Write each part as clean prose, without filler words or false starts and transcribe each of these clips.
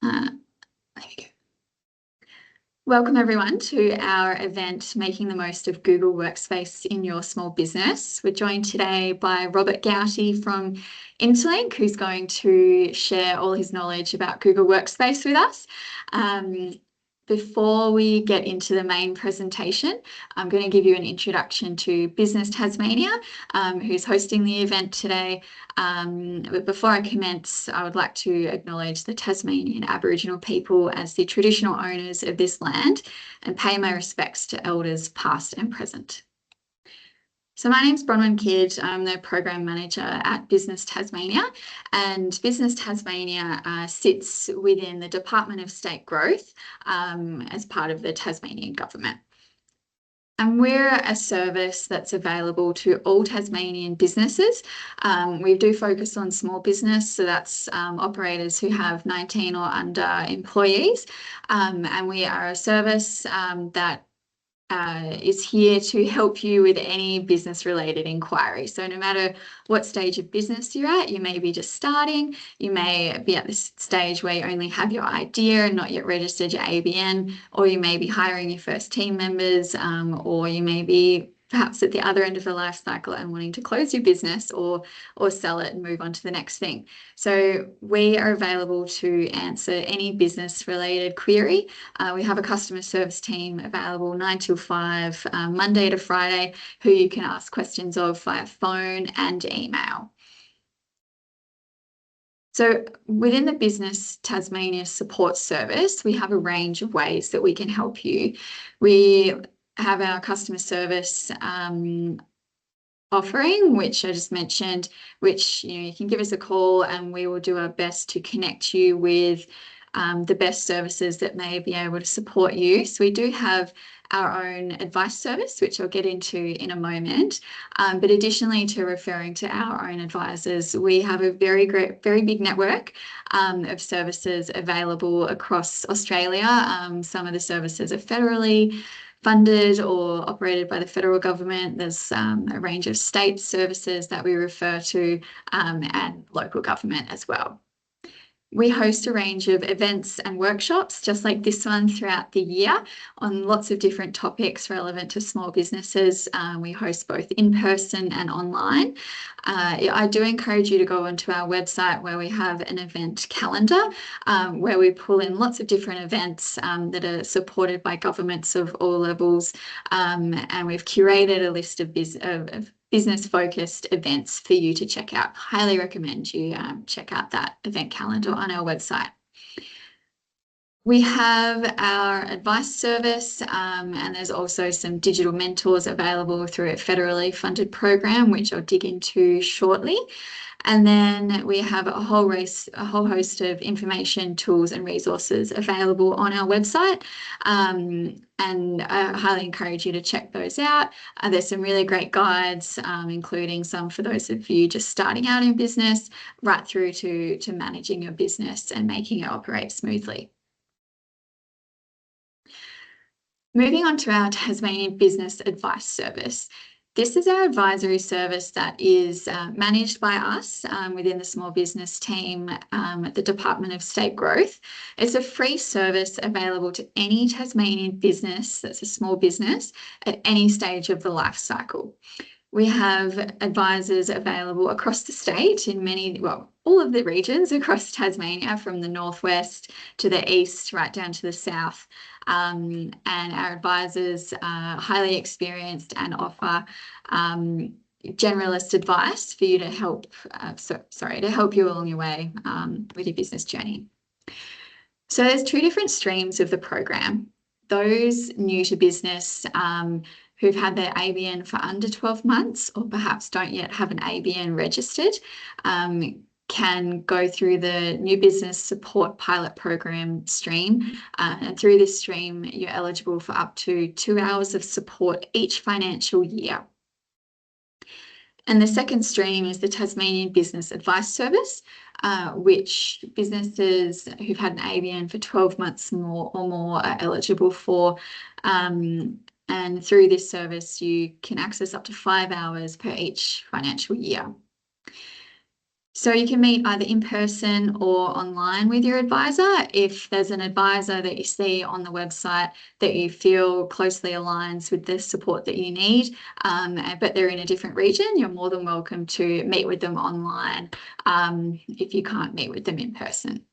There we go. Welcome everyone to our event, Making the Most of Google Workspace in Your Small Business. We're joined today by Robert Gouty from In-tellinc, who's going to share all his knowledge about Google Workspace with us. Before we get into the main presentation, I'm going to give you an introduction to Business Tasmania, who's hosting the event today. But before I commence, I would like to acknowledge the Tasmanian Aboriginal people as the traditional owners of this land and pay my respects to elders past and present. So my name's Bronwyn Kidd. I'm the Program Manager at Business Tasmania, and Business Tasmania sits within the Department of State Growth as part of the Tasmanian Government. And we're a service that's available to all Tasmanian businesses. We do focus on small business, so that's operators who have 19 or under employees. And we are a service that is here to help you with any business-related inquiry. So no matter what stage of business you're at, you may be just starting, you may be at this stage where you only have your idea and not yet registered your ABN, or you may be hiring your first team members, or you may be perhaps at the other end of the life cycle and wanting to close your business or sell it and move on to the next thing. So we are available to answer any business related query. We have a customer service team available 9 till 5, Monday to Friday, who you can ask questions of via phone and email. So within the Business Tasmania support service, we have a range of ways that we can help you. We have our customer service offering, which I just mentioned, which you can give us a call and we will do our best to connect you with the best services that may be able to support you. So we do have our own advice service, which I'll get into in a moment. But additionally to referring to our own advisors, we have a very big network of services available across Australia. Some of the services are federally funded or operated by the federal government. There's a range of state services that we refer to and local government as well. We host a range of events and workshops just like this one throughout the year on lots of different topics relevant to small businesses. We host both in person and online. I do encourage you to go onto our website where we have an event calendar where we pull in lots of different events that are supported by governments of all levels, and we've curated a list of business-focused events for you to check out. Highly recommend you check out that event calendar on our website. We have our advice service, and there's also some digital mentors available through a federally funded program, which I'll dig into shortly. And then we have a whole host of information, tools and resources available on our website. And I highly encourage you to check those out. There's some really great guides, including some for those of you just starting out in business, right through to managing your business and making it operate smoothly. Moving on to our Tasmanian Business Advice Service. This is our advisory service that is managed by us within the small business team at the Department of State Growth. It's a free service available to any Tasmanian business that's a small business at any stage of the life cycle. We have advisors available across the state in all of the regions across Tasmania, from the northwest to the east, right down to the south. And our advisors are highly experienced and offer generalist advice for you to help, to help you along your way with your business journey. So there's two different streams of the program. Those new to business who've had their ABN for under 12 months or perhaps don't yet have an ABN registered can go through the New Business Support Pilot Program stream. And through this stream, you're eligible for up to 2 hours of support each financial year. And the second stream is the Tasmanian Business Advice Service, which businesses who've had an ABN for 12 months or more are eligible for. And through this service, you can access up to 5 hours per each financial year. So you can meet either in person or online with your advisor. If there's an advisor that you see on the website that you feel closely aligns with the support that you need, but they're in a different region, you're more than welcome to meet with them online if you can't meet with them in person.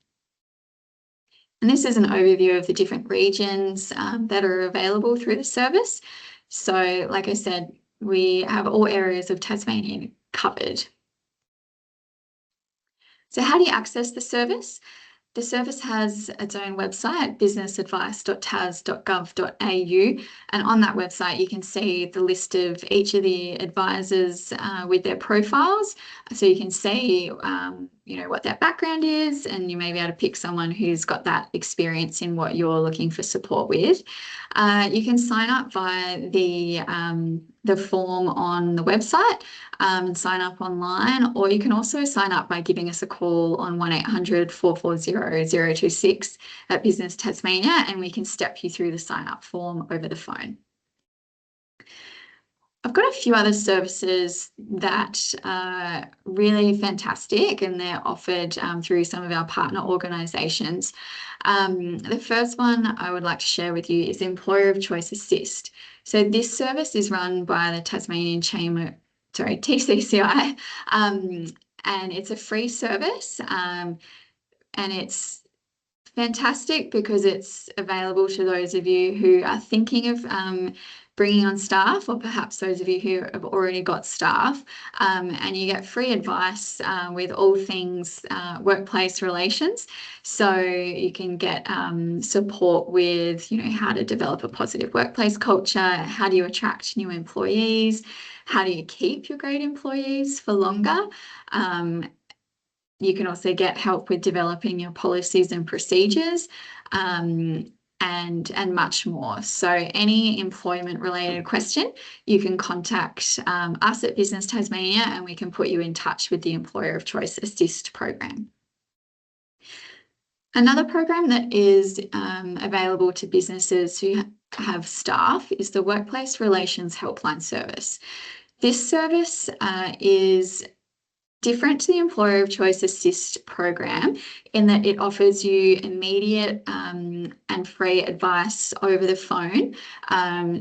And this is an overview of the different regions that are available through the service. So, like I said, we have all areas of Tasmania covered. So how do you access the service? The service has its own website, businessadvice.tas.gov.au, and on that website you can see the list of each of the advisors with their profiles. So you can see what their background is, and you may be able to pick someone who's got that experience in what you're looking for support with. You can sign up via the form on the website and sign up online, or you can also sign up by giving us a call on 1-800-440-026 at Business Tasmania, and we can step you through the sign up form over the phone. I've got a few other services that are really fantastic, and they're offered through some of our partner organisations. The first one I would like to share with you is Employer of Choice Assist. So this service is run by the Tasmanian TCCI, and it's a free service, and it's fantastic because it's available to those of you who are thinking of bringing on staff, or perhaps those of you who have already got staff, and you get free advice with all things workplace relations. So you can get support with, how to develop a positive workplace culture, how do you attract new employees, how do you keep your great employees for longer. You can also get help with developing your policies and procedures, and much more. So any employment related question, you can contact us at Business Tasmania, and we can put you in touch with the Employer of Choice Assist program. Another program that is available to businesses who have staff is the Workplace Relations Helpline Service. This service is different to the Employer of Choice Assist program in that it offers you immediate and free advice over the phone.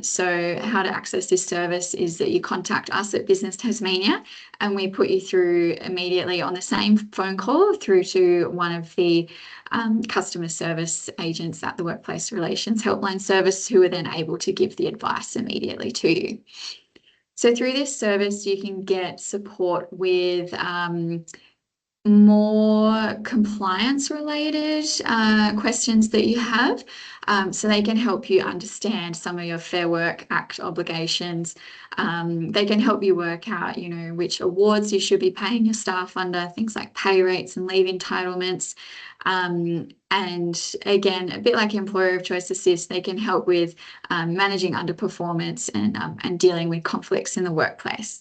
So how to access this service is that you contact us at Business Tasmania, and we put you through immediately on the same phone call through to one of the customer service agents at the Workplace Relations Helpline Service, who are then able to give the advice immediately to you. So through this service, you can get support with more compliance-related questions that you have. So they can help you understand some of your Fair Work Act obligations. They can help you work out, which awards you should be paying your staff under, things like pay rates and leave entitlements. And again, a bit like Employer of Choice Assist, they can help with managing underperformance and dealing with conflicts in the workplace.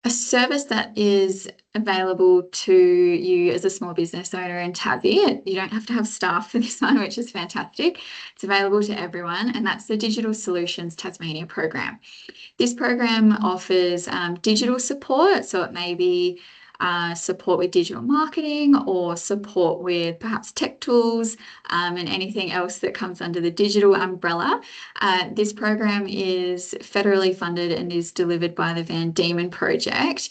A service that is available to you as a small business owner in Tassie, you don't have to have staff for this one, which is fantastic. It's available to everyone, and that's the Digital Solutions Tasmania program. This program offers digital support, so it may be support with digital marketing, or support with perhaps tech tools, and anything else that comes under the digital umbrella. This program is federally funded and is delivered by the Van Diemen Project.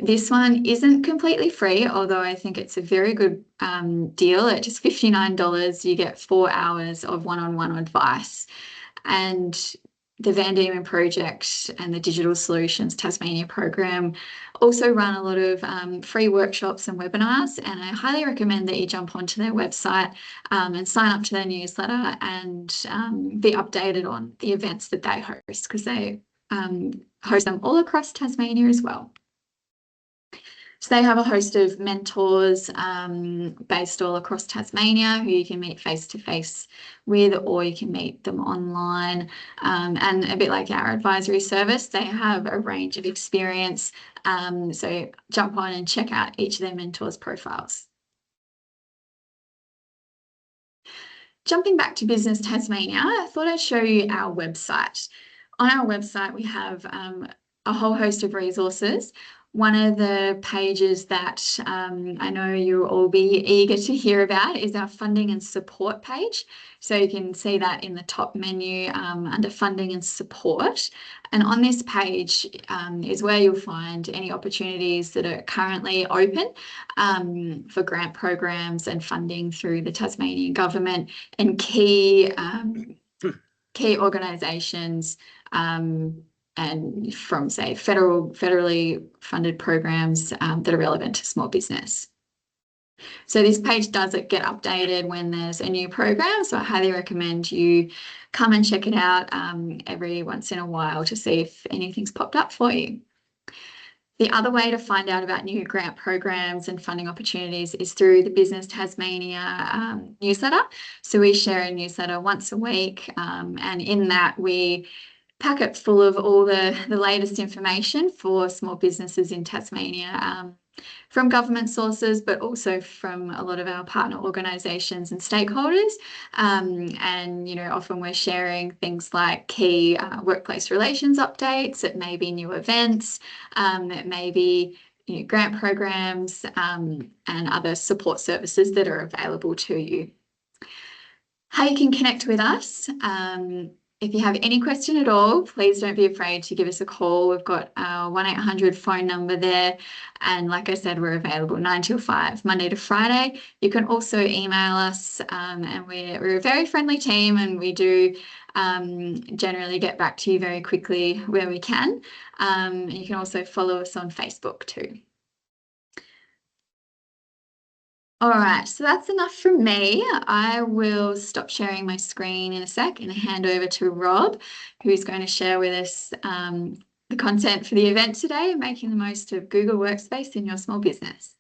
This one isn't completely free, although I think it's a very good deal. At just $59, you get 4 hours of one-on-one advice. And the Van Diemen Project and the Digital Solutions Tasmania program also run a lot of free workshops and webinars, and I highly recommend that you jump onto their website and sign up to their newsletter and be updated on the events that they host, because they host them all across Tasmania as well. So they have a host of mentors based all across Tasmania who you can meet face-to-face with, or you can meet them online. And a bit like our advisory service, they have a range of experience. So jump on and check out each of their mentors' profiles. Jumping back to Business Tasmania, I thought I'd show you our website. On our website, we have a whole host of resources. One of the pages that I know you'll all be eager to hear about is our funding and support page. So you can see that in the top menu under funding and support. And on this page is where you'll find any opportunities that are currently open for grant programs and funding through the Tasmanian government and key organisations and from, say, federally funded programs that are relevant to small business. So this page does get updated when there's a new program. So I highly recommend you come and check it out every once in a while to see if anything's popped up for you. The other way to find out about new grant programs and funding opportunities is through the Business Tasmania newsletter. So we share a newsletter once a week, and in that we pack it full of all the latest information for small businesses in Tasmania, from government sources, but also from a lot of our partner organisations and stakeholders. And, you know, often we're sharing things like key workplace relations updates. It may be new events. It may be, you know, grant programs and other support services that are available to you. How you can connect with us. If you have any question at all, please don't be afraid to give us a call. We've got our 1-800 phone number there. And like I said, we're available 9 till 5, Monday to Friday. You can also email us, and we're a very friendly team, and we do generally get back to you very quickly where we can. You can also follow us on Facebook too. All right, so that's enough from me. I will stop sharing my screen in a sec and hand over to Rob, who's going to share with us the content for the event today, making the most of Google Workspace in your small business.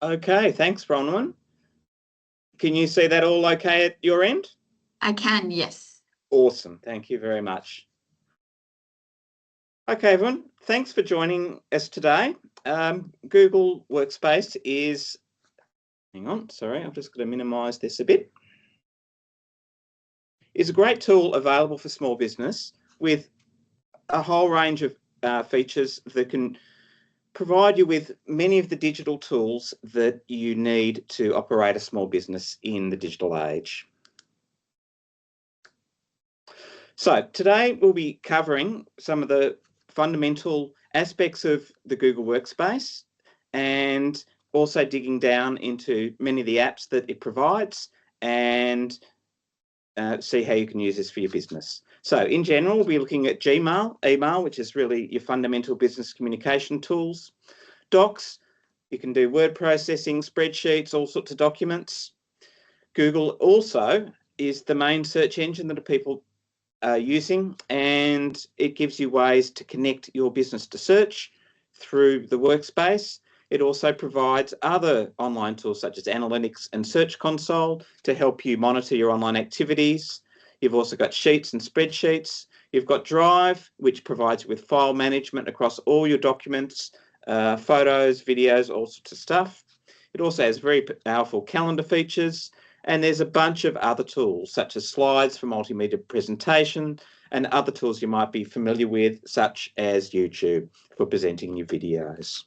Okay, thanks, Bronwyn. Can you see that all okay at your end? I can, yes. Awesome, thank you very much. Okay, everyone, thanks for joining us today. Google Workspace is, hang on, sorry, I've just got to minimize this a bit, is a great tool available for small business with a whole range of features that can provide you with many of the digital tools that you need to operate a small business in the digital age. So today we'll be covering some of the fundamental aspects of the Google Workspace and also digging down into many of the apps that it provides and see how you can use this for your business. So in general, we'll be looking at Gmail, email, which is really your fundamental business communication tools. Docs, you can do word processing, spreadsheets, all sorts of documents. Google also is the main search engine that people are using, and it gives you ways to connect your business to search through the workspace. It also provides other online tools such as analytics and search console to help you monitor your online activities. You've also got sheets and spreadsheets. You've got Drive, which provides you with file management across all your documents, photos, videos, all sorts of stuff. It also has very powerful calendar features, and there's a bunch of other tools such as slides for multimedia presentation and other tools you might be familiar with, such as YouTube for presenting your videos.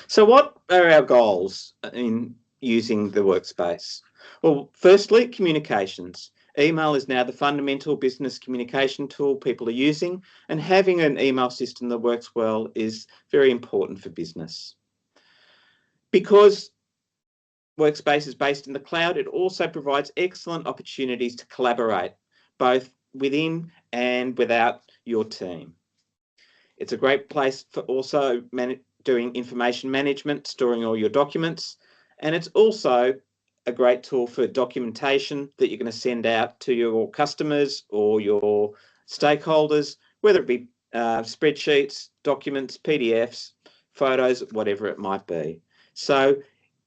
So what are our goals in using the workspace? Well, firstly, communications. Email is now the fundamental business communication tool people are using, and having an email system that works well is very important for business. Because Workspace is based in the cloud, it also provides excellent opportunities to collaborate, both within and without your team. It's a great place for also doing information management, storing all your documents, and it's also a great tool for documentation that you're going to send out to your customers or your stakeholders, whether it be spreadsheets, documents, PDFs, photos, whatever it might be. So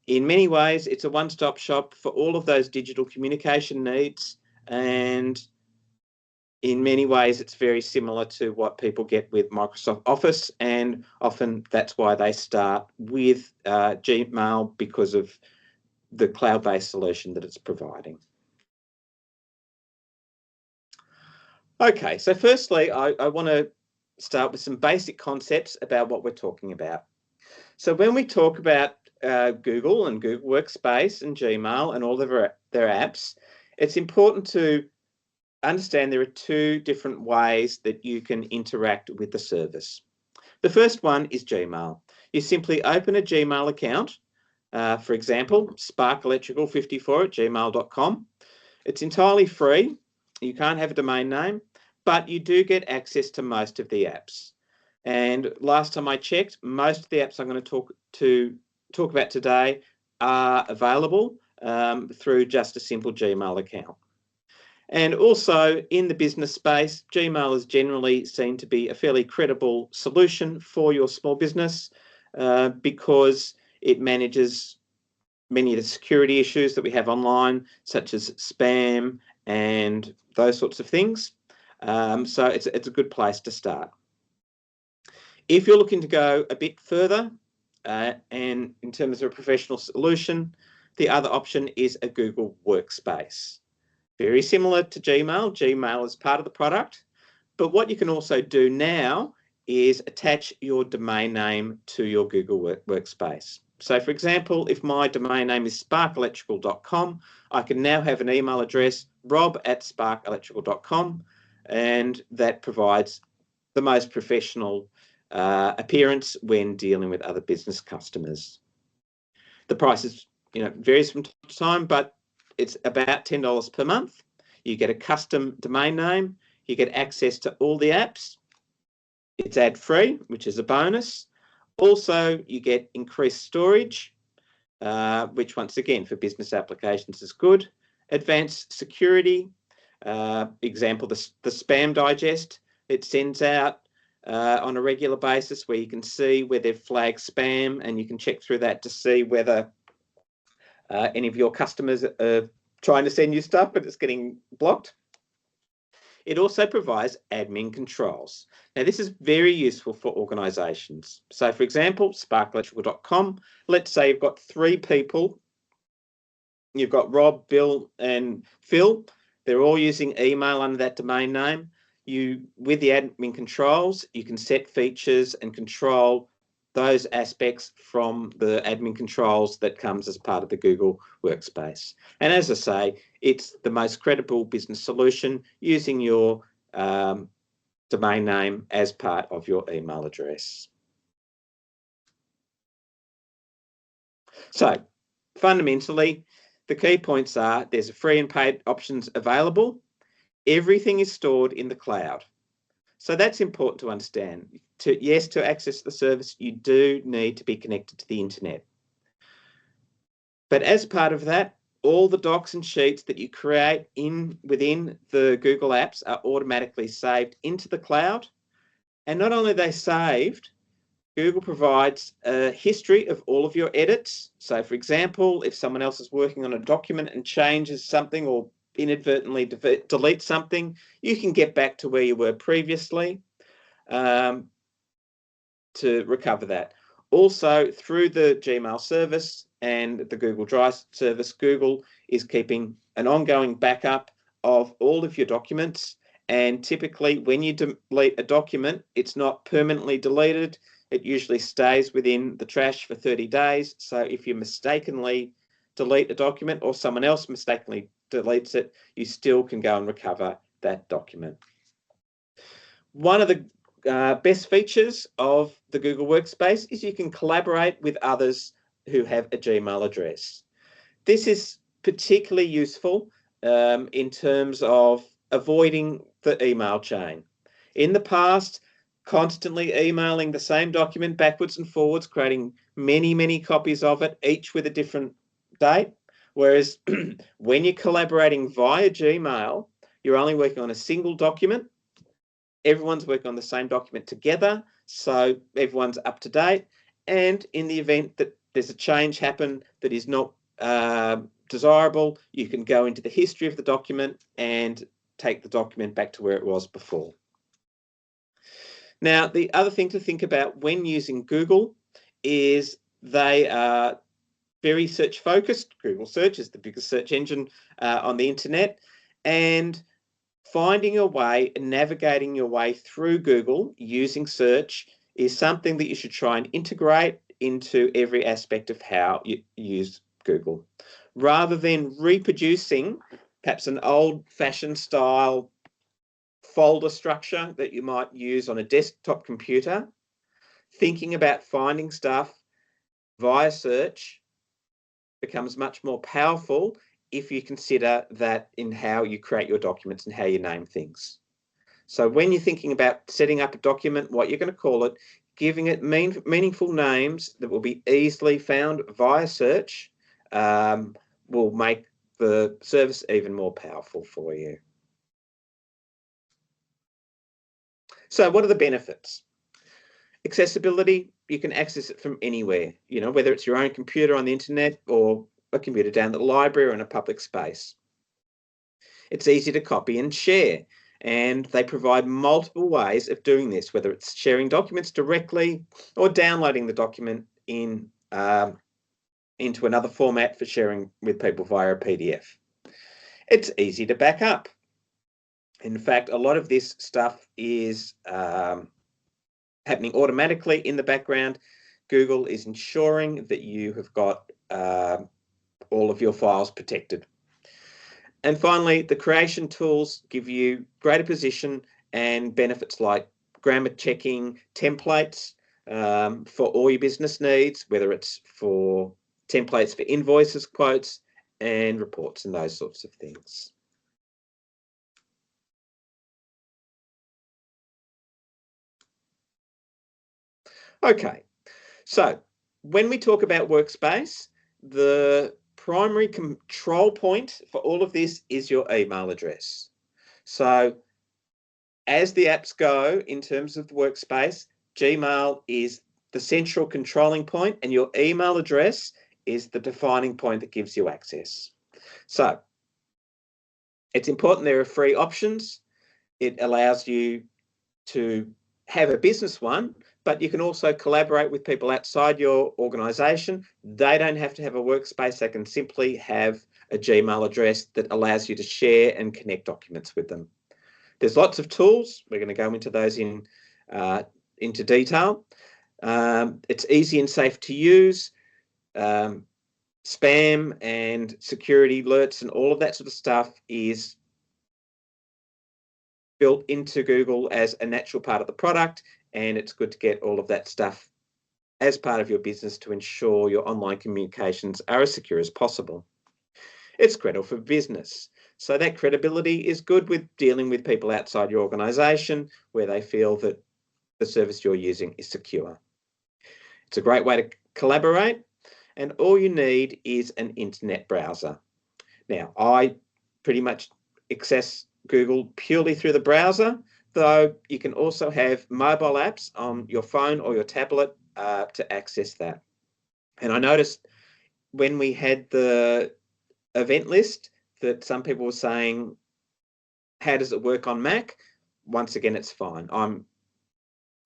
in many ways, it's a one-stop shop for all of those digital communication needs, and in many ways, it's very similar to what people get with Microsoft Office, and often that's why they start with Gmail, because of the cloud-based solution that it's providing. Okay, so firstly, I want to start with some basic concepts about what we're talking about. So when we talk about Google and Google Workspace and Gmail and all of their apps, it's important to understand there are two different ways that you can interact with the service. The first one is Gmail. You simply open a Gmail account, for example, sparkelectrical54@gmail.com. It's entirely free. You can't have a domain name, but you do get access to most of the apps. And last time I checked, most of the apps I'm going to talk about today are available through just a simple Gmail account. And also in the business space, Gmail is generally seen to be a fairly credible solution for your small business because it manages many of the security issues that we have online, such as spam and those sorts of things. So it's a good place to start. If you're looking to go a bit further and in terms of a professional solution, the other option is a Google Workspace. Very similar to Gmail. Gmail is part of the product, but what you can also do now is attach your domain name to your Google Workspace. So for example, if my domain name is sparkelectrical.com, I can now have an email address, rob@sparkelectrical.com, and that provides the most professional appearance when dealing with other business customers. The price is, varies from time to time, but it's about $10 per month. You get a custom domain name. You get access to all the apps. It's ad-free, which is a bonus. Also, you get increased storage, which once again for business applications is good. Advanced security, example, the spam digest. It sends out on a regular basis where you can see where they've flagged spam, and you can check through that to see whether any of your customers are trying to send you stuff, but it's getting blocked. It also provides admin controls. Now, this is very useful for organisations. So, for example, sparkelectrical.com, let's say you've got 3 people. You've got Rob, Bill, and Phil. They're all using email under that domain name. With the admin controls, you can set features and control those aspects from the admin controls that comes as part of the Google Workspace. And as I say, it's the most credible business solution using your domain name as part of your email address. So fundamentally, the key points are there's free and paid options available. Everything is stored in the cloud. So that's important to understand. To access the service, you do need to be connected to the internet. But as part of that, all the docs and sheets that you create within the Google apps are automatically saved into the cloud. And not only are they saved, Google provides a history of all of your edits. So for example, if someone else is working on a document and changes something or inadvertently delete something, you can get back to where you were previously to recover that. Also, through the Gmail service and the Google Drive service, Google is keeping an ongoing backup of all of your documents. And typically when you delete a document, it's not permanently deleted. It usually stays within the trash for 30 days. So if you mistakenly delete a document or someone else mistakenly deletes it, you still can go and recover that document. One of the best features of the Google Workspace is you can collaborate with others who have a Gmail address. This is particularly useful in terms of avoiding the email chain. In the past, constantly emailing the same document backwards and forwards, creating many copies of it, each with a different date. Whereas when you're collaborating via Gmail, you're only working on a single document. Everyone's working on the same document together, so everyone's up to date. And in the event that there's a change happen that is not desirable, you can go into the history of the document and take the document back to where it was before. Now, the other thing to think about when using Google is they are very search focused. Google search is the biggest search engine on the internet, and finding a way and navigating your way through Google using search is something that you should try and integrate into every aspect of how you use Google, rather than reproducing perhaps an old-fashioned style folder structure that you might use on a desktop computer. Thinking about finding stuff via search becomes much more powerful if you consider that in how you create your documents and how you name things. So when you're thinking about setting up a document, what you're going to call it, giving it meaningful names that will be easily found via search will make the service even more powerful for you. So what are the benefits? Accessibility, you can access it from anywhere, you know, whether it's your own computer on the internet or a computer down at the library or in a public space. It's easy to copy and share, and they provide multiple ways of doing this, whether it's sharing documents directly or downloading the document in into another format for sharing with people via a PDF. It's easy to back up. In fact, a lot of this stuff is happening automatically in the background. Google is ensuring that you have got all of your files protected. And finally, the creation tools give you greater position and benefits like grammar checking templates for all your business needs, whether it's for templates for invoices, quotes, and reports and those sorts of things. Okay, so when we talk about Workspace, the primary control point for all of this is your email address. So as the apps go in terms of the Workspace, Gmail is the central controlling point and your email address is the defining point that gives you access. So it's important there are free options. It allows you to have a business one, but you can also collaborate with people outside your organization. They don't have to have a workspace. They can simply have a Gmail address that allows you to share and connect documents with them. There's lots of tools. We're going to go into those into detail. It's easy and safe to use. Spam and security alerts and all of that sort of stuff is built into Google as a natural part of the product, and it's good to get all of that stuff as part of your business to ensure your online communications are as secure as possible. It's credible for business. So that credibility is good with dealing with people outside your organization where they feel that the service you're using is secure. It's a great way to collaborate, and all you need is an internet browser. Now, I pretty much access Google purely through the browser, though you can also have mobile apps on your phone or your tablet to access that. And I noticed when we had the event list that some people were saying, how does it work on Mac? Once again, it's fine. I'm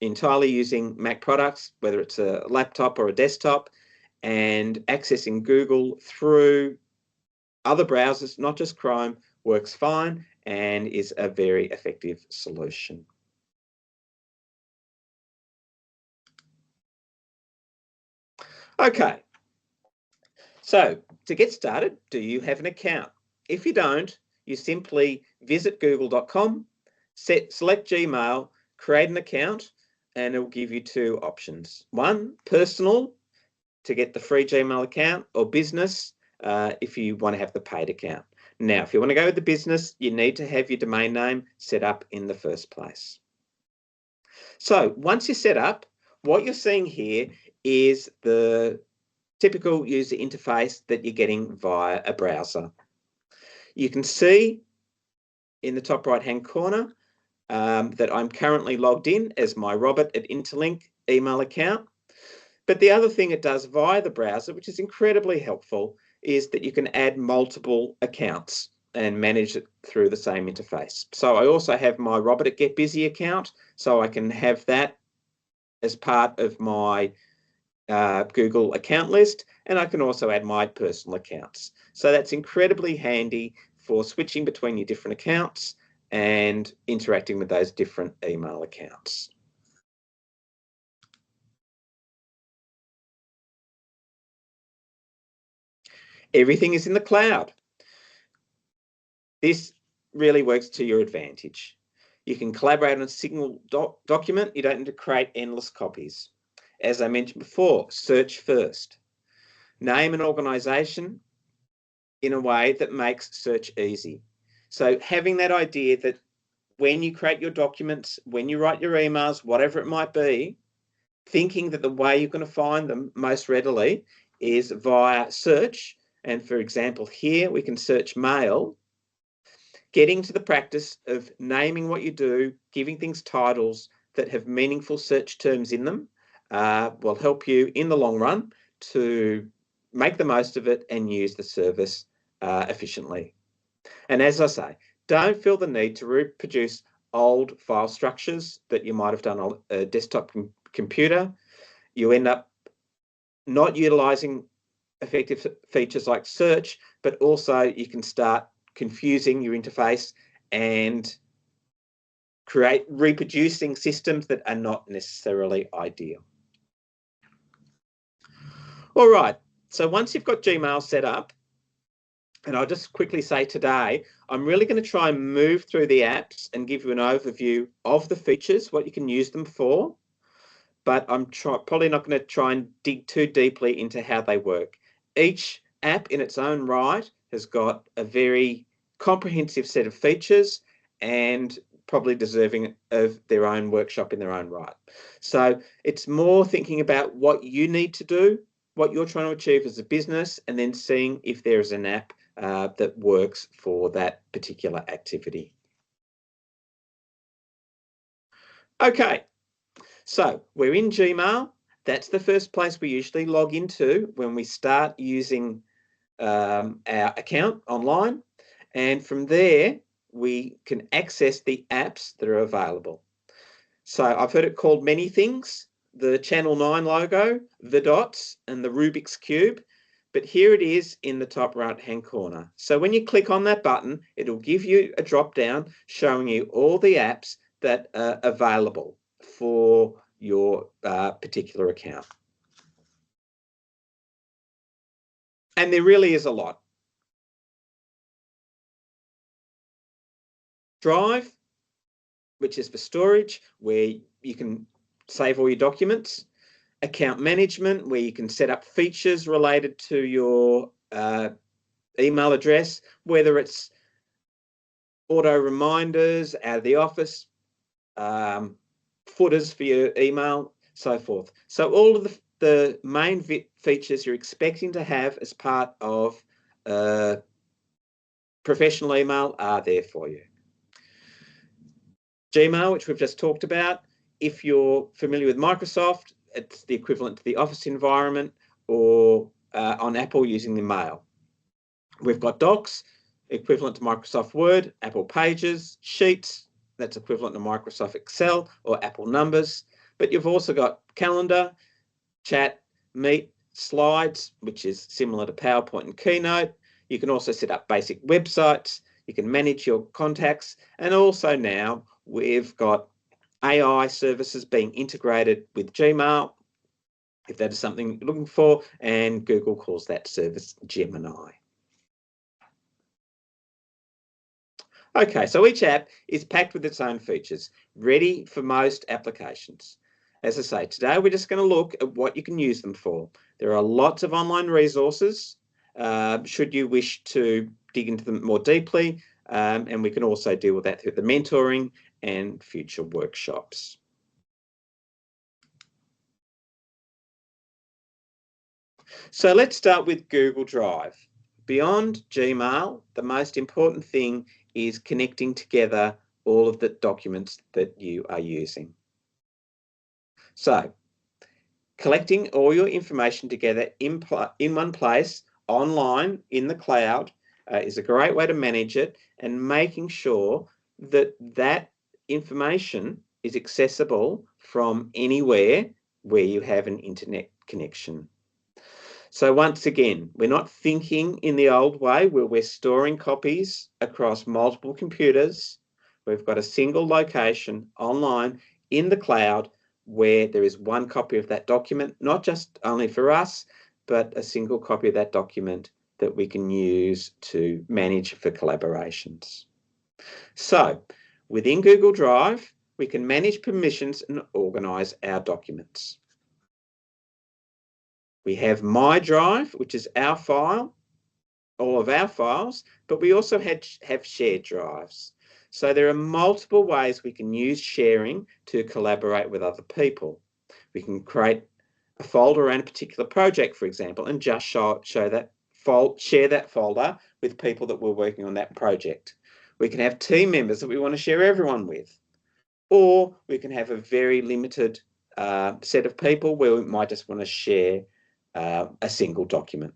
entirely using Mac products, whether it's a laptop or a desktop, and accessing Google through other browsers, not just Chrome, works fine and is a very effective solution. Okay, so to get started, do you have an account? If you don't, you simply visit google.com, select Gmail, create an account, and it will give you two options. One, personal, to get the free Gmail account, or business, if you want to have the paid account. Now, if you want to go with the business, you need to have your domain name set up in the first place. So once you're set up, what you're seeing here is the typical user interface that you're getting via a browser. You can see in the top right-hand corner that I'm currently logged in as my Robert@In-tellinc email account. But the other thing it does via the browser, which is incredibly helpful, is that you can add multiple accounts. and manage it through the same interface. So I also have my Robert at Get Busy account, so I can have that as part of my Google account list, and I can also add my personal accounts. So that's incredibly handy for switching between your different accounts and interacting with those different email accounts. Everything is in the cloud. This really works to your advantage. You can collaborate on a single document. You don't need to create endless copies. As I mentioned before, search first. Name an organisation in a way that makes search easy. So having that idea that when you create your documents, when you write your emails, whatever it might be, thinking that the way you're going to find them most readily is via search. And for example, here we can search mail. Getting to the practice of naming what you do, giving things titles that have meaningful search terms in them will help you in the long run to make the most of it and use the service efficiently. And as I say, don't feel the need to reproduce old file structures that you might have done on a desktop computer. You end up not utilizing effective features like search, but also you can start confusing your interface and create reproducing systems that are not necessarily ideal. All right, so once you've got Gmail set up, and I'll just quickly say today, I'm really going to try and move through the apps and give you an overview of the features, what you can use them for, but I'm probably not going to try and dig too deeply into how they work. Each app in its own right has got a very comprehensive set of features and probably deserving of their own workshop in their own right. So it's more thinking about what you need to do, what you're trying to achieve as a business, and then seeing if there is an app that works for that particular activity. Okay, so we're in Gmail. That's the first place we usually log into when we start using our account online. And from there, we can access the apps that are available. So I've heard it called many things, the Channel 9 logo, the dots, and the Rubik's Cube. But here it is in the top right-hand corner. So when you click on that button, it'll give you a drop-down showing you all the apps that are available for your particular account. And there really is a lot. Drive, which is for storage, where you can save all your documents. Account management, where you can set up features related to your email address, whether it's auto reminders out of the office, footers for your email, so forth. So all of the main features you're expecting to have as part of professional email are there for you. Gmail, which we've just talked about. If you're familiar with Microsoft, it's the equivalent to the Office environment, or on Apple using the Mail. We've got Docs, equivalent to Microsoft Word, Apple Pages, Sheets, that's equivalent to Microsoft Excel or Apple Numbers. But you've also got Calendar, Chat, Meet, Slides, which is similar to PowerPoint and Keynote. You can also set up basic websites. You can manage your contacts. And also now we've got AI services being integrated with Gmail, if that is something you're looking for, and Google calls that service Gemini. Okay, so each app is packed with its own features, ready for most applications. As I say, today we're just going to look at what you can use them for. There are lots of online resources, should you wish to dig into them more deeply, and we can also deal with that through the mentoring and future workshops. So let's start with Google Drive. Beyond Gmail, the most important thing is connecting together all of the documents that you are using. So, collecting all your information together in one place, online, in the cloud, is a great way to manage it, and making sure that that information is accessible from anywhere where you have an internet connection. So once again, we're not thinking in the old way where we're storing copies across multiple computers. We've got a single location online in the cloud where there is one copy of that document, not just only for us, but a single copy of that document that we can use to manage for collaborations. So within Google Drive, we can manage permissions and organize our documents. We have My Drive, which is our file, all of our files, but we also have shared drives. So there are multiple ways we can use sharing to collaborate with other people. We can create a folder around a particular project, for example, and just share that folder with people that were working on that project. We can have team members that we want to share everyone with, or we can have a very limited set of people where we might just want to share a single document.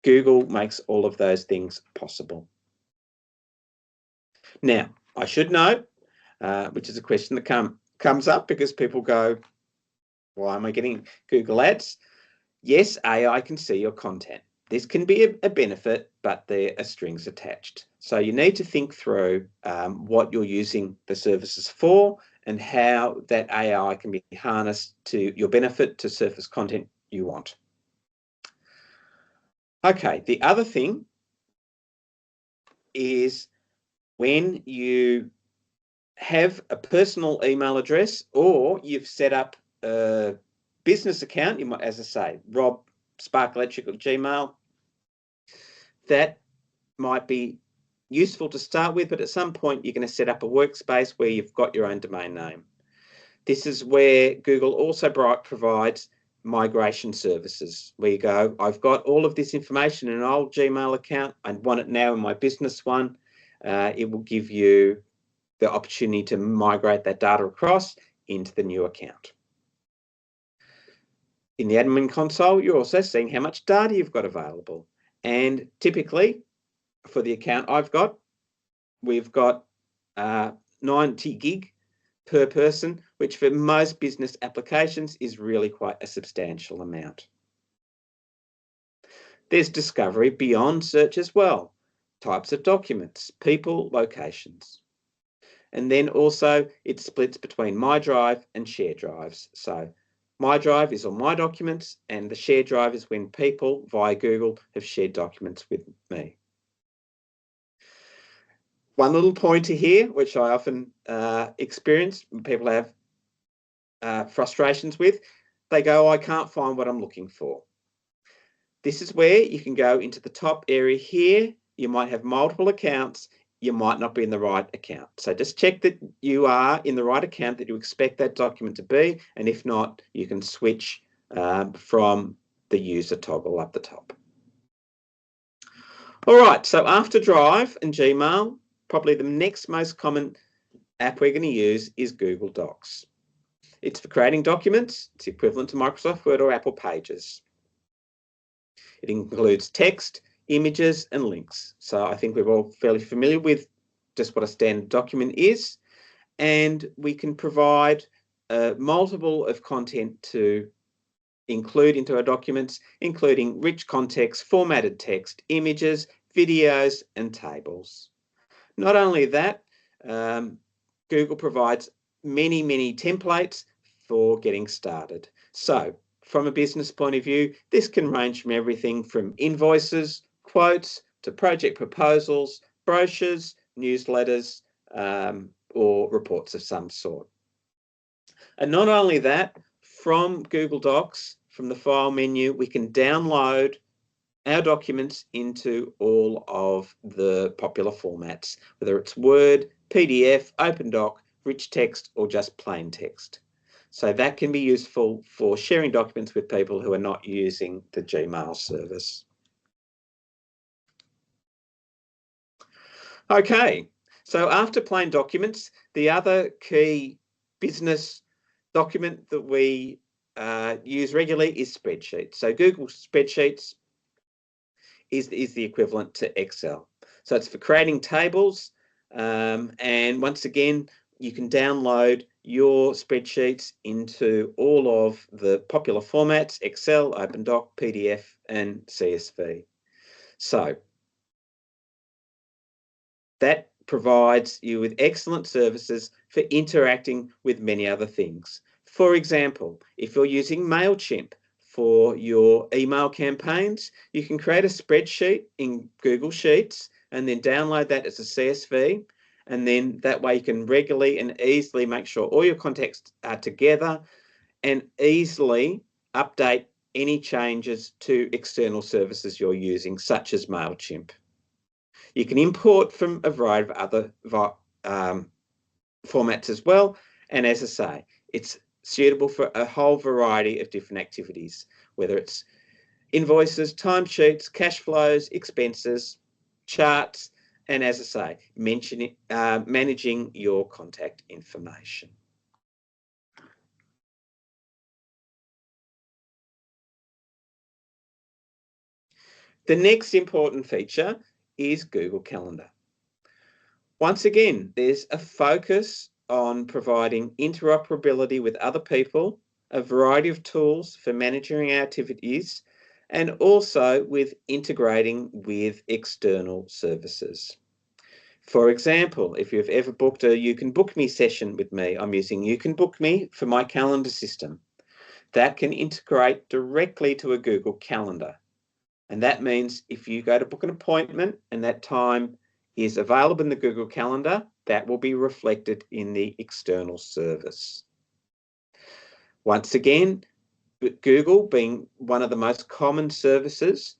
Google makes all of those things possible. Now, I should note, which is a question that comes up because people go, why am I getting Google ads? Yes, AI can see your content. This can be a benefit, but there are strings attached. So you need to think through what you're using the services for and how that AI can be harnessed to your benefit to surface content you want. Okay, the other thing is when you have a personal email address or you've set up a business account, you might, as I say, Rob Spark Electric at Gmail, that might be useful to start with, but at some point you're going to set up a workspace where you've got your own domain name. This is where Google also provides migration services where you go, I've got all of this information in an old Gmail account, I want it now in my business one. It will give you the opportunity to migrate that data across into the new account. In the admin console, you're also seeing how much data you've got available. And typically, for the account I've got, we've got 90 gig per person, which for most business applications is really quite a substantial amount. There's discovery beyond search as well. Types of documents, people, locations. And then also it splits between My Drive and Share Drives. So My Drive is on my documents and the Share Drive is when people via Google have shared documents with me. One little pointer here, which I often experience, people have frustrations with, they go, I can't find what I'm looking for. This is where you can go into the top area here. You might have multiple accounts. You might not be in the right account. So just check that you are in the right account that you expect that document to be. And if not, you can switch from the user toggle up the top. All right, so after Drive and Gmail, probably the next most common app we're going to use is Google Docs. It's for creating documents. It's equivalent to Microsoft Word or Apple Pages. It includes text, images, and links. So I think we're all fairly familiar with just what a standard document is. And we can provide multiple of content to include into our documents, including rich context, formatted text, images, videos, and tables. Not only that, Google provides many, many templates for getting started. So from a business point of view, this can range from everything from invoices, quotes, to project proposals, brochures, newsletters, or reports of some sort. And not only that, from Google Docs, from the file menu, we can download our documents into all of the popular formats, whether it's Word, PDF, OpenDoc, rich text, or just plain text. So that can be useful for sharing documents with people who are not using the Gmail service. Okay, so after plain documents, the other key business document that we use regularly is spreadsheets. So Google Spreadsheets is the equivalent to Excel. So it's for creating tables. And once again, you can download your spreadsheets into all of the popular formats: Excel, OpenDoc, PDF, and CSV. So that provides you with excellent services for interacting with many other things. For example, if you're using MailChimp for your email campaigns, you can create a spreadsheet in Google Sheets and then download that as a CSV. And then that way you can regularly and easily make sure all your contacts are together and easily update any changes to external services you're using, such as MailChimp. You can import from a variety of other formats as well. And as I say, it's suitable for a whole variety of different activities, whether it's invoices, timesheets, cash flows, expenses, charts, and as I say, managing your contact information. The next important feature is Google Calendar. Once again, there's a focus on providing interoperability with other people, a variety of tools for managing our activities, and also with integrating with external services. For example, if you've ever booked a You Can Book Me session with me, I'm using You Can Book Me for my calendar system. That can integrate directly to a Google Calendar. And that means if you go to book an appointment and that time is available in the Google Calendar, that will be reflected in the external service. Once again, Google being one of the most common services,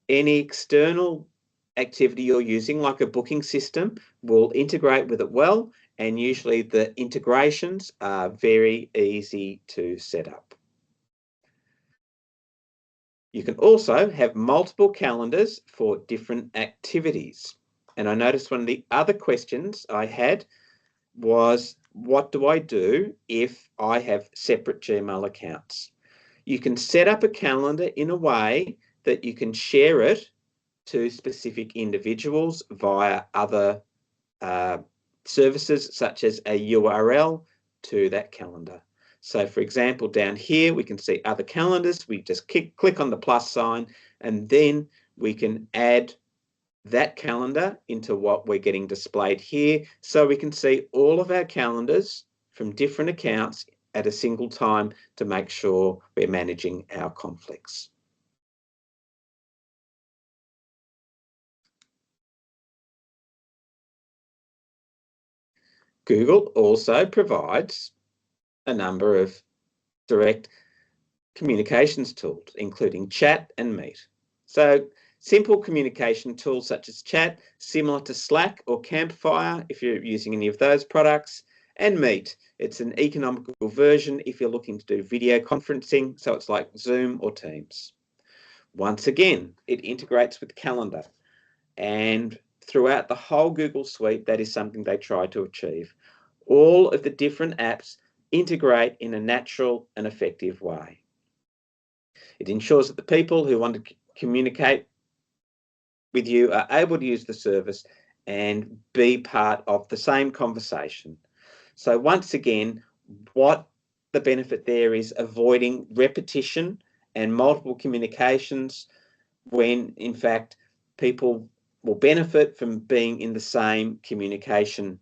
any external activity you're using, like a booking system, will integrate with it well, and usually the integrations are very easy to set up. You can also have multiple calendars for different activities. And I noticed one of the other questions I had was, what do I do if I have separate Gmail accounts? You can set up a calendar in a way that you can share it to specific individuals via other services, such as a URL to that calendar. So for example, down here, we can see other calendars. We just click on the plus sign, and then we can add that calendar into what we're getting displayed here. So we can see all of our calendars from different accounts at a single time to make sure we're managing our conflicts. Google also provides a number of direct communications tools, including chat and Meet. So simple communication tools such as chat, similar to Slack or Campfire if you're using any of those products, and Meet. It's an economical version if you're looking to do video conferencing, so it's like Zoom or Teams. Once again, it integrates with Calendar, and throughout the whole Google suite, that is something they try to achieve. All of the different apps integrate in a natural and effective way. It ensures that the people who want to communicate with you are able to use the service and be part of the same conversation. So once again, what the benefit there is avoiding repetition and multiple communications, when in fact people will benefit from being in the same communication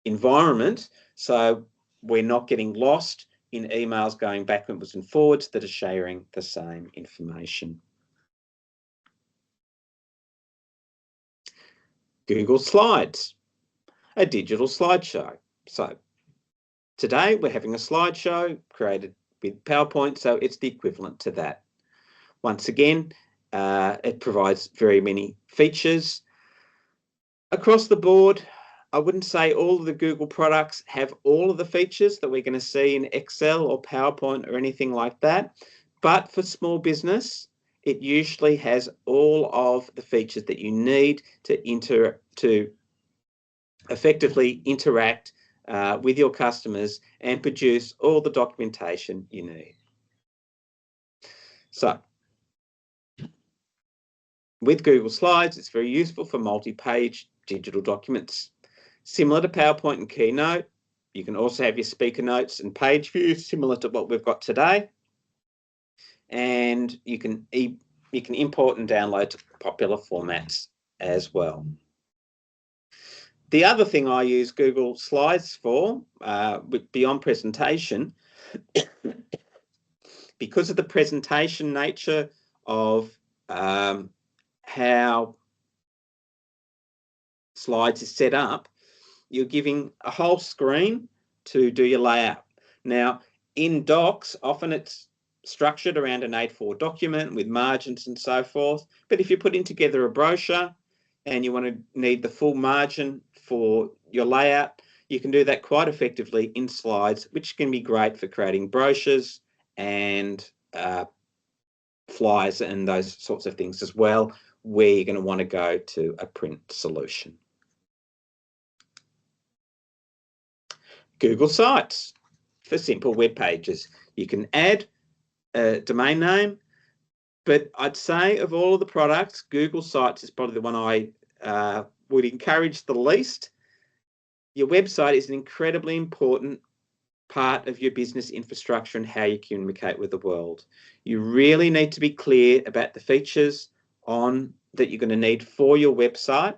environment. So we're not getting lost in emails going backwards and forwards that are sharing the same information. Google Slides, a digital slideshow. So today we're having a slideshow created with PowerPoint, so it's the equivalent to that. Once again, it provides very many features. Across the board, I wouldn't say all of the Google products have all of the features that we're going to see in Excel or PowerPoint or anything like that. But for small business, it usually has all of the features that you need to effectively interact with your customers and produce all the documentation you need. So With Google Slides, it's very useful for multi-page digital documents. Similar to PowerPoint and Keynote, you can also have your speaker notes and page views similar to what we've got today. And you can import and download to popular formats as well. The other thing I use Google Slides for, beyond presentation, because of the presentation nature of how Slides is set up, you're giving a whole screen to do your layout. Now, in docs, often it's structured around an A4 document with margins and so forth. But if you're putting together a brochure and you want to need the full margin for your layout, you can do that quite effectively in Slides, which can be great for creating brochures and flyers and those sorts of things as well, where you're going to want to go to a print solution. Google Sites for simple web pages. You can add a domain name, but I'd say of all of the products, Google Sites is probably the one I would encourage the least. Your website is an incredibly important part of your business infrastructure and how you communicate with the world. You really need to be clear about the features that you're going to need for your website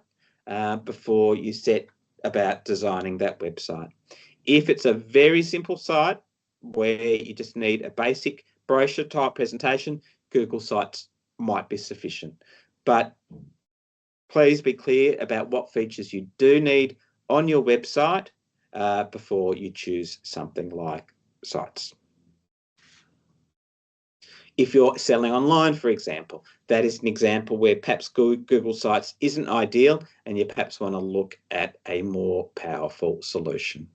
before you set about designing that website. If it's a very simple site where you just need a basic brochure type presentation, Google Sites might be sufficient. But please be clear about what features you do need on your website before you choose something like Sites. If you're selling online, for example, that is an example where perhaps Google Sites isn't ideal and you perhaps want to look at a more powerful solution.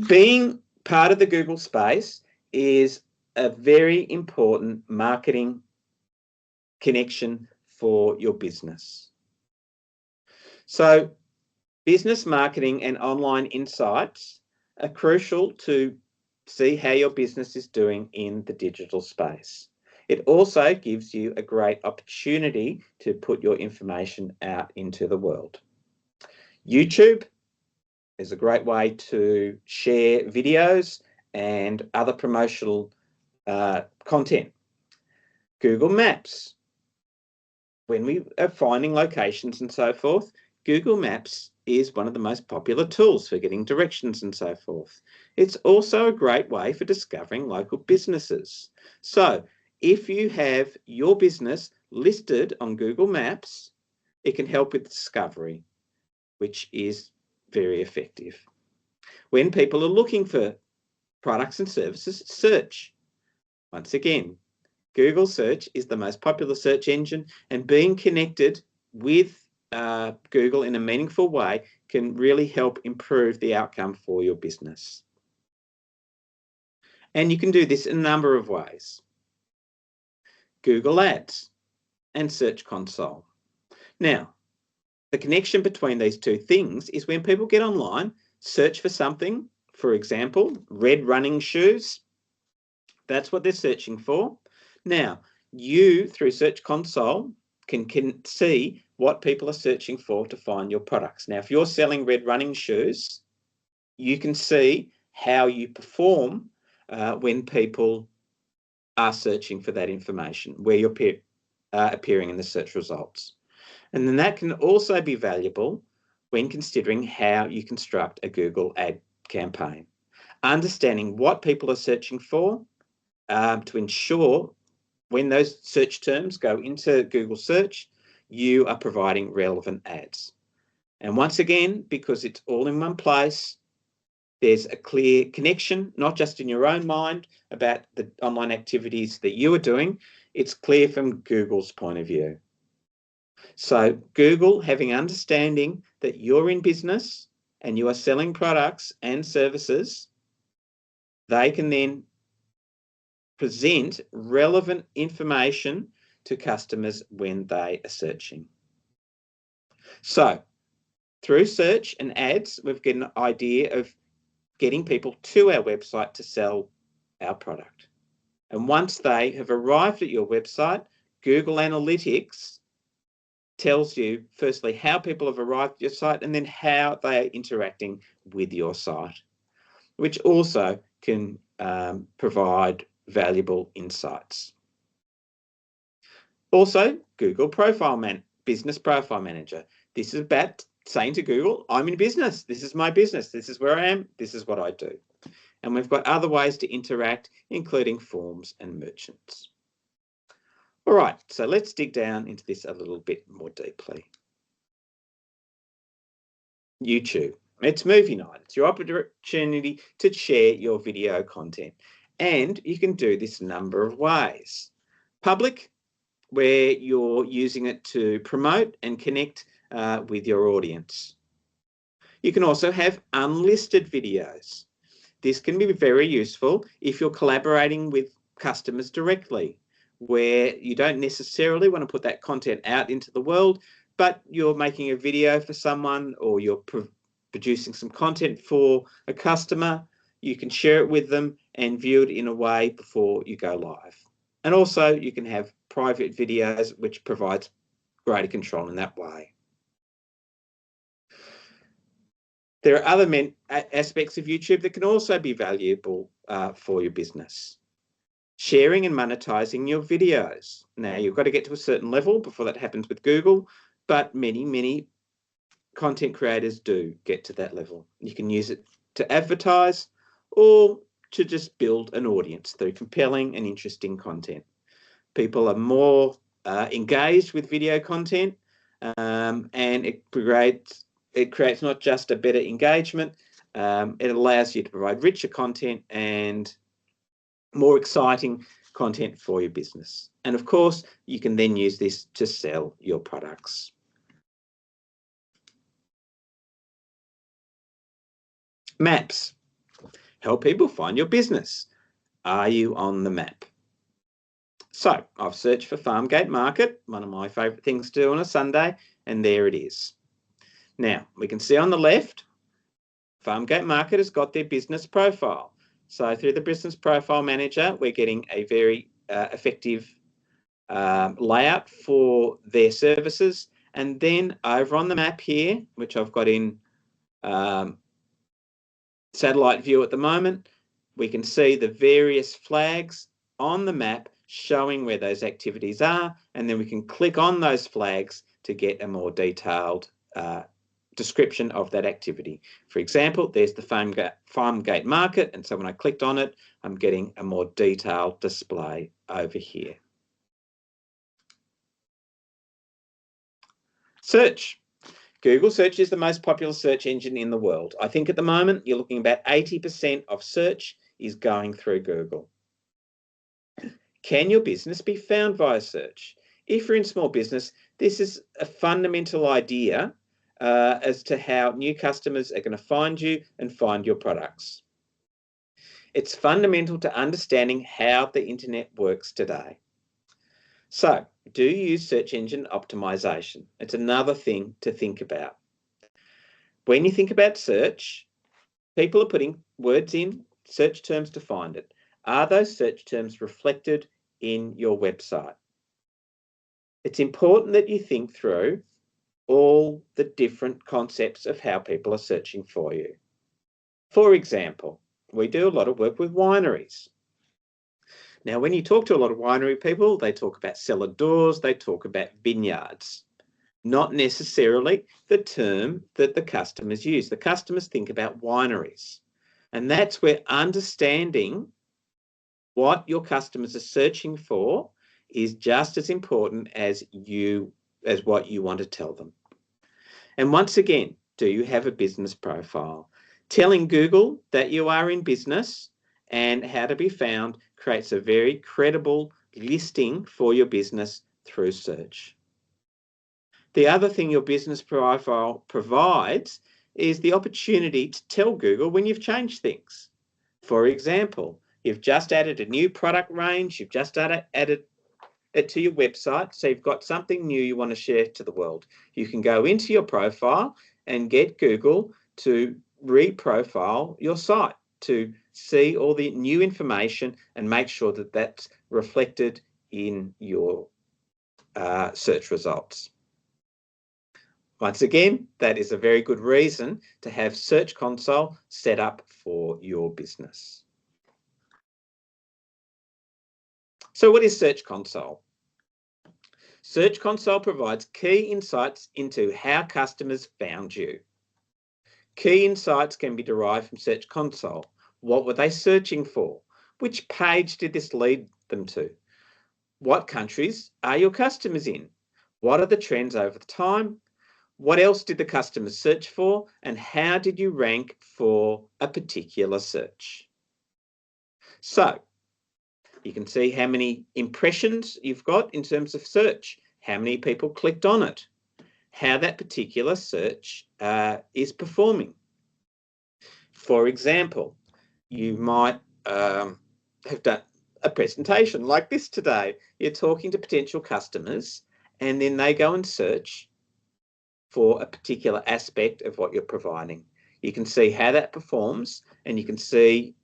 Being part of the Google space is a very important marketing connection for your business. So business marketing and online insights are crucial to see how your business is doing in the digital space. It also gives you a great opportunity to put your information out into the world. YouTube is a great way to share videos and other promotional content. Google Maps. When we are finding locations and so forth, Google Maps is one of the most popular tools for getting directions and so forth. It's also a great way for discovering local businesses. So if you have your business listed on Google Maps, it can help with discovery, which is very effective. When people are looking for products and services, search. Once again, Google search is the most popular search engine, and being connected with Google in a meaningful way can really help improve the outcome for your business. And you can do this in a number of ways. Google Ads and Search Console. Now, the connection between these two things is when people get online, search for something, for example, red running shoes. That's what they're searching for. Now, you, through Search Console, can see what people are searching for to find your products. Now, if you're selling red running shoes, you can see how you perform when people are searching for that information, where you're appearing in the search results. And then that can also be valuable when considering how you construct a Google ad campaign. Understanding what people are searching for to ensure when those search terms go into Google search, you are providing relevant ads. And once again, because it's all in one place, there's a clear connection, not just in your own mind about the online activities that you are doing, it's clear from Google's point of view. So Google, having understanding that you're in business and you are selling products and services, they can then present relevant information to customers when they are searching. So through search and ads, we've got an idea of getting people to our website to sell our product. And once they have arrived at your website, Google Analytics tells you, firstly, how people have arrived at your site and then how they are interacting with your site, which also can provide valuable insights. Also, Google Business Profile Manager. This is about saying to Google, I'm in business. This is my business. This is where I am. This is what I do. And we've got other ways to interact, including forms and merchants. All right, so let's dig down into this a little bit more deeply. YouTube. It's movie night. It's your opportunity to share your video content. And you can do this a number of ways. Public, where you're using it to promote and connect with your audience. You can also have unlisted videos. This can be very useful if you're collaborating with customers directly, where you don't necessarily want to put that content out into the world, but you're making a video for someone or you're producing some content for a customer. You can share it with them and view it in a way before you go live. And also you can have private videos, which provides greater control in that way. There are other aspects of YouTube that can also be valuable for your business. Sharing and monetizing your videos. Now, you've got to get to a certain level before that happens with Google, but many content creators do get to that level. You can use it to advertise or to just build an audience through compelling and interesting content. People are more engaged with video content, and it creates not just a better engagement, it allows you to provide richer content and more exciting content for your business. And of course, you can then use this to sell your products. Maps. Help people find your business. Are you on the map? So I've searched for Farmgate Market, one of my favourite things to do on a Sunday, and there it is. Now, we can see on the left, Farmgate Market has got their business profile. So through the Business Profile Manager, we're getting a very effective layout for their services. And then over on the map here, which I've got in satellite view at the moment, we can see the various flags on the map showing where those activities are, and then we can click on those flags to get a more detailed description of that activity. For example, there's the Farmgate Market, and so when I clicked on it, I'm getting a more detailed display over here. Search. Google Search is the most popular search engine in the world. I think at the moment, you're looking about 80% of search is going through Google. Can your business be found via search? If you're in small business, this is a fundamental idea as to how new customers are going to find you and find your products. It's fundamental to understanding how the internet works today. So, do you use search engine optimization? It's another thing to think about. When you think about search, people are putting words in, search terms to find it. Are those search terms reflected in your website? It's important that you think through all the different concepts of how people are searching for you. For example, we do a lot of work with wineries. Now, when you talk to a lot of winery people, they talk about cellar doors, they talk about vineyards, not necessarily the term that the customers use. The customers think about wineries. And that's where understanding what your customers are searching for is just as important as what you want to tell them. And once again, do you have a business profile? Telling Google that you are in business and how to be found creates a very credible listing for your business through search. The other thing your business profile provides is the opportunity to tell Google when you've changed things. For example, you've just added a new product range, you've just added it to your website, so you've got something new you want to share to the world. You can go into your profile and get Google to reprofile your site, to see all the new information and make sure that that's reflected in your search results. Once again, that is a very good reason to have Search Console set up for your business. So what is Search Console? Search Console provides key insights into how customers found you. Key insights can be derived from Search Console. What were they searching for? Which page did this lead them to? What countries are your customers in? What are the trends over time? What else did the customers search for? And how did you rank for a particular search? So you can see how many impressions you've got in terms of search, how many people clicked on it, how that particular search is performing. For example, you might have done a presentation like this today. You're talking to potential customers and then they go and search for a particular aspect of what you're providing. You can see how that performs and you can see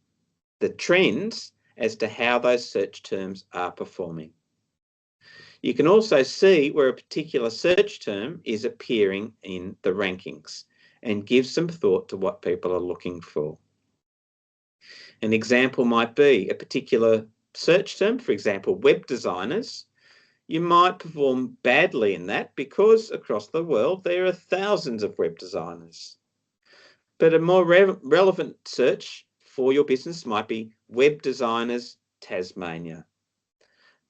the trends as to how those search terms are performing. You can also see where a particular search term is appearing in the rankings and give some thought to what people are looking for. An example might be a particular search term, for example, web designers. You might perform badly in that because across the world there are thousands of web designers. But a more relevant search for your business might be web designers Tasmania.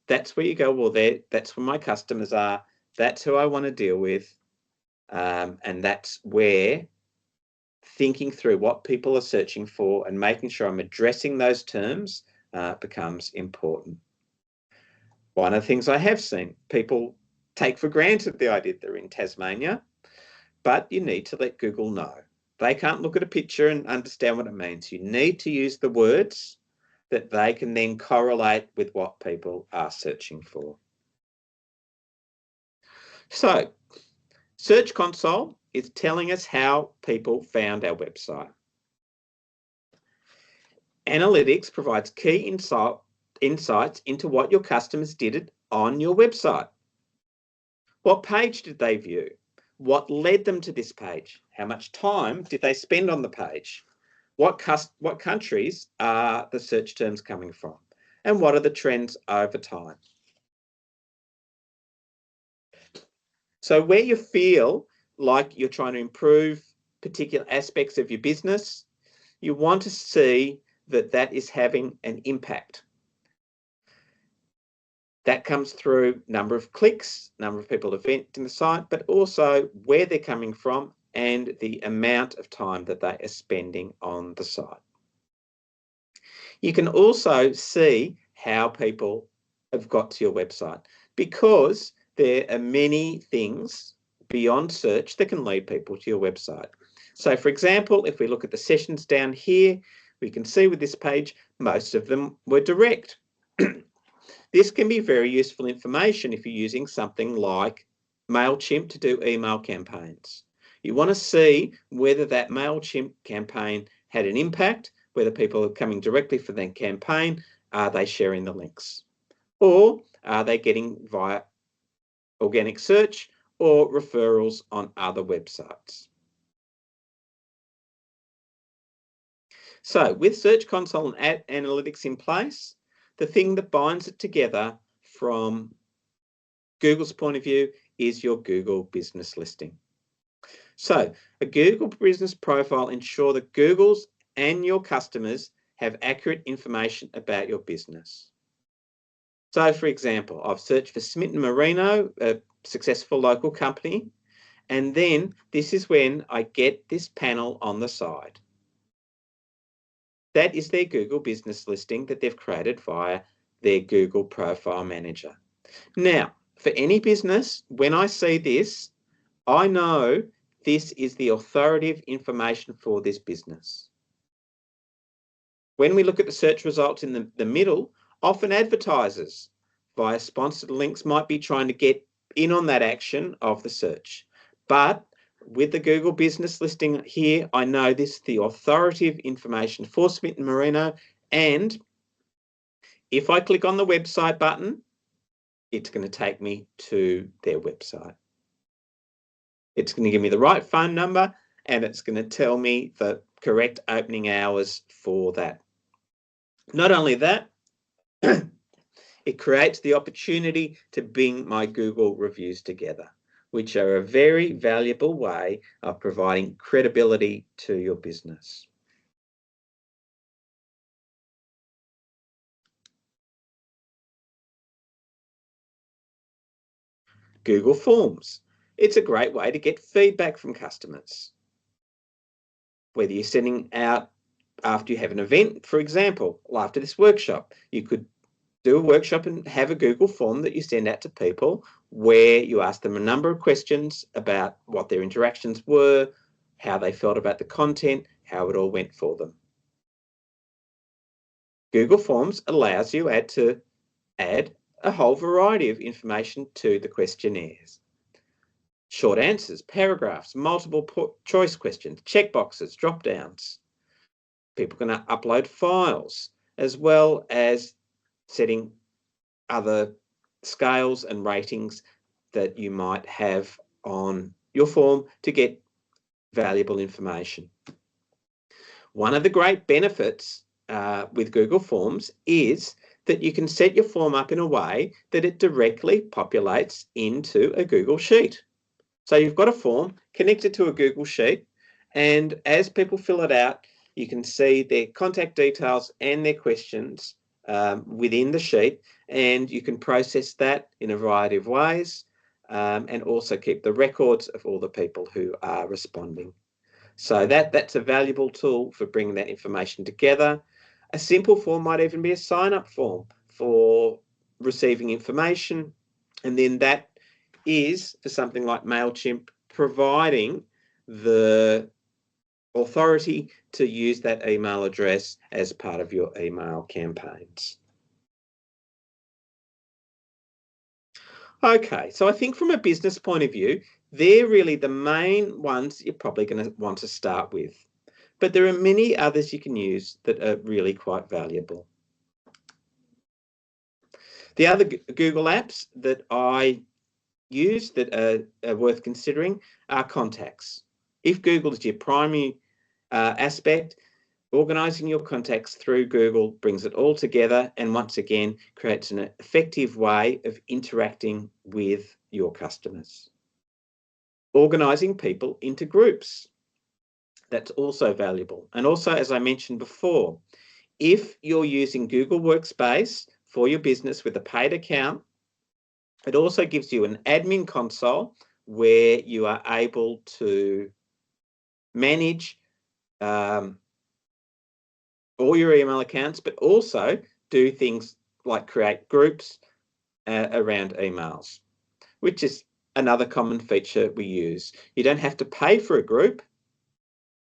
That's where you go, well, that's where my customers are. That's who I want to deal with. And that's where thinking through what people are searching for and making sure I'm addressing those terms becomes important. One of the things I have seen, people take for granted the idea that they're in Tasmania, but you need to let Google know. They can't look at a picture and understand what it means. You need to use the words that they can then correlate with what people are searching for. So, Search Console is telling us how people found our website. Analytics provides key insights into what your customers did on your website. What page did they view? What led them to this page? How much time did they spend on the page? What countries are the search terms coming from? And what are the trends over time? So where you feel like you're trying to improve particular aspects of your business, you want to see that that is having an impact. That comes through number of clicks, number of people visiting the site, but also where they're coming from and the amount of time that they are spending on the site. You can also see how people have got to your website because there are many things beyond search that can lead people to your website. So for example, if we look at the sessions down here, we can see with this page, most of them were direct. This can be very useful information if you're using something like MailChimp to do email campaigns. You want to see whether that MailChimp campaign had an impact, whether people are coming directly for that campaign, are they sharing the links? Or are they getting via organic search or referrals on other websites? So with Search Console and analytics in place, the thing that binds it together from Google's point of view is your Google business listing. So a Google business profile ensures that Google's and your customers have accurate information about your business. So for example, I've searched for Smith & Marino, a successful local company, and then this is when I get this panel on the side. That is their Google business listing that they've created via their Google Profile Manager. Now, for any business, when I see this, I know this is the authoritative information for this business. When we look at the search results in the middle, often advertisers via sponsored links might be trying to get in on that action of the search. But with the Google business listing here, I know this is the authoritative information for Smith & Marino, and if I click on the website button, it's going to take me to their website. It's going to give me the right phone number, and it's going to tell me the correct opening hours for that. Not only that, it creates the opportunity to bring my Google reviews together, which are a very valuable way of providing credibility to your business. Google Forms. It's a great way to get feedback from customers. Whether you're sending out after you have an event, for example, after this workshop, you could do a workshop and have a Google form that you send out to people where you ask them a number of questions about what their interactions were, how they felt about the content, how it all went for them. Google Forms allows you to add a whole variety of information to the questionnaires. Short answers, paragraphs, multiple choice questions, checkboxes, drop-downs. People can upload files, as well as setting other scales and ratings that you might have on your form to get valuable information. One of the great benefits with Google Forms is that you can set your form up in a way that it directly populates into a Google Sheet. So you've got a form connected to a Google Sheet, and as people fill it out, you can see their contact details and their questions within the sheet, and you can process that in a variety of ways and also keep the records of all the people who are responding. So that's a valuable tool for bringing that information together. A simple form might even be a sign-up form for receiving information, and then that is for something like MailChimp providing the authority to use that email address as part of your email campaigns. Okay, so I think from a business point of view, they're really the main ones you're probably going to want to start with. But there are many others you can use that are really quite valuable. The other Google apps that I use that are worth considering are contacts. If Google is your primary aspect, organizing your contacts through Google brings it all together and once again creates an effective way of interacting with your customers. Organizing people into groups. That's also valuable. And also, as I mentioned before, if you're using Google Workspace for your business with a paid account, it also gives you an admin console where you are able to manage all your email accounts, but also do things like create groups around emails, which is another common feature we use. You don't have to pay for a group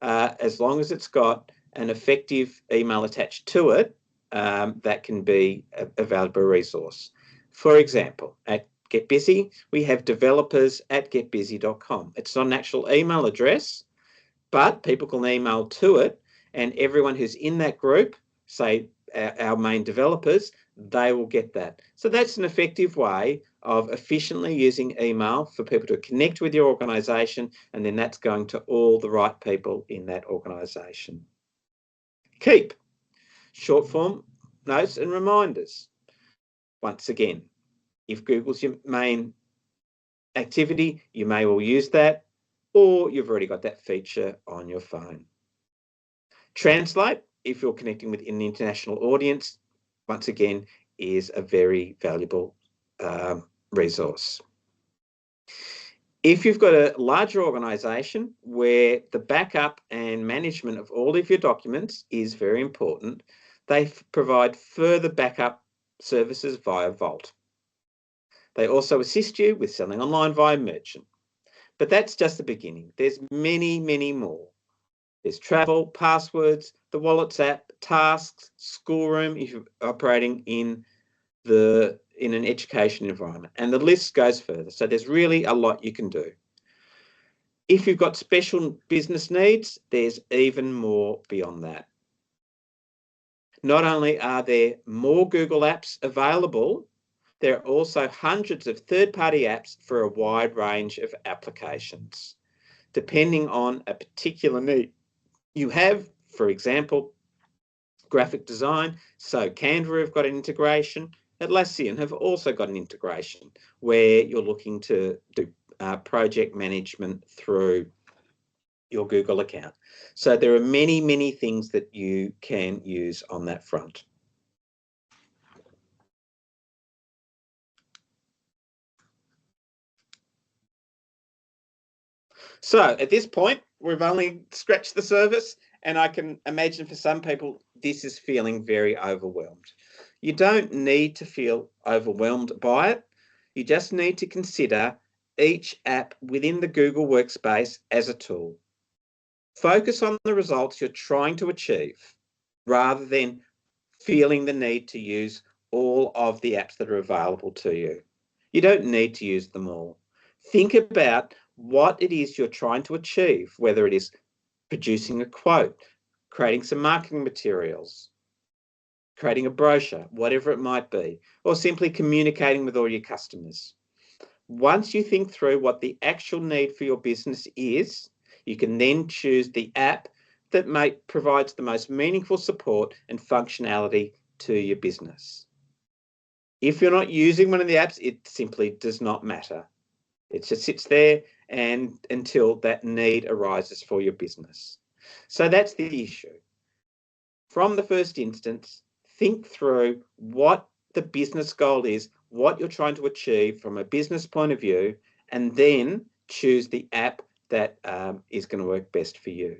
as long as it's got an effective email attached to it. That can be a valuable resource. For example, at Get Busy, we have developers at getbusy.com. It's not an actual email address, but people can email to it, and everyone who's in that group, say our main developers, they will get that. So that's an effective way of efficiently using email for people to connect with your organisation, and then that's going to all the right people in that organisation. Keep. Short form notes and reminders. Once again, if Google's your main activity, you may well use that, or you've already got that feature on your phone. Translate, if you're connecting with an international audience, once again, is a very valuable resource. If you've got a larger organisation where the backup and management of all of your documents is very important, they provide further backup services via Vault. They also assist you with selling online via Merchant. But that's just the beginning. There's many, many more. There's travel, passwords, the Wallets app, tasks, schoolroom if you're operating in an education environment. And the list goes further. So there's really a lot you can do. If you've got special business needs, there's even more beyond that. Not only are there more Google apps available, there are also hundreds of third-party apps for a wide range of applications, depending on a particular need you have. For example, graphic design, so Canva have got an integration. Atlassian have also got an integration where you're looking to do project management through your Google account. So there are many, many things that you can use on that front. So at this point, we've only scratched the surface, and I can imagine for some people, this is feeling very overwhelmed. You don't need to feel overwhelmed by it. You just need to consider each app within the Google Workspace as a tool. Focus on the results you're trying to achieve rather than feeling the need to use all of the apps that are available to you. You don't need to use them all. Think about what it is you're trying to achieve, whether it is producing a quote, creating some marketing materials, creating a brochure, whatever it might be, or simply communicating with all your customers. Once you think through what the actual need for your business is, you can then choose the app that provides the most meaningful support and functionality to your business. If you're not using one of the apps, it simply does not matter. It just sits there and until that need arises for your business. So that's the issue. From the first instance, think through what the business goal is, what you're trying to achieve from a business point of view, and then choose the app that is going to work best for you.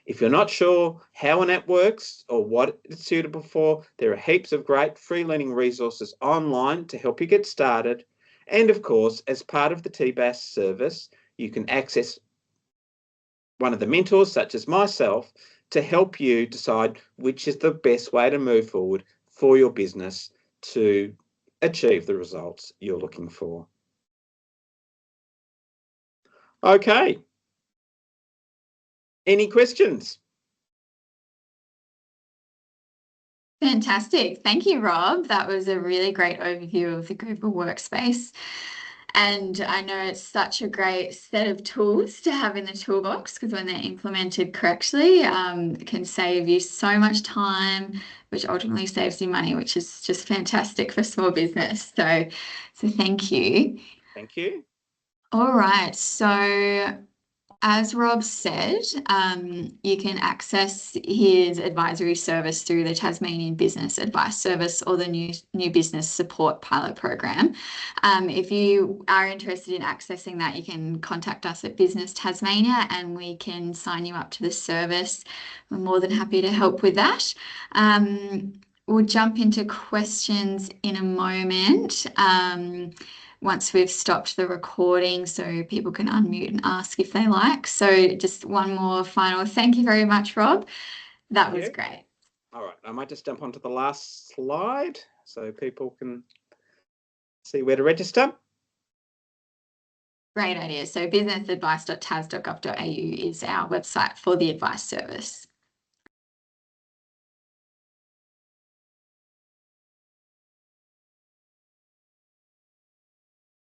If you're not sure how an app works or what it's suitable for, there are heaps of great free learning resources online to help you get started. And of course, as part of the TBAS service, you can access one of the mentors, such as myself, to help you decide which is the best way to move forward for your business to achieve the results you're looking for. Okay. Any questions? Fantastic. Thank you, Rob. That was a really great overview of the Google Workspace. And I know it's such a great set of tools to have in the toolbox because when they're implemented correctly, it can save you so much time, which ultimately saves you money, which is just fantastic for small business. So thank you. Thank you. All right. So as Rob said, you can access his advisory service through the Tasmanian Business Advice Service or the new Business Support Pilot Program. If you are interested in accessing that, you can contact us at Business Tasmania and we can sign you up to the service. We're more than happy to help with that. We'll jump into questions in a moment. Once we've stopped the recording so people can unmute and ask if they like. So just one more final thank you very much, Rob. That was great. All right, I might just jump onto the last slide so people can see where to register. Great idea. So businessadvice.tas.gov.au is our website for the advice service.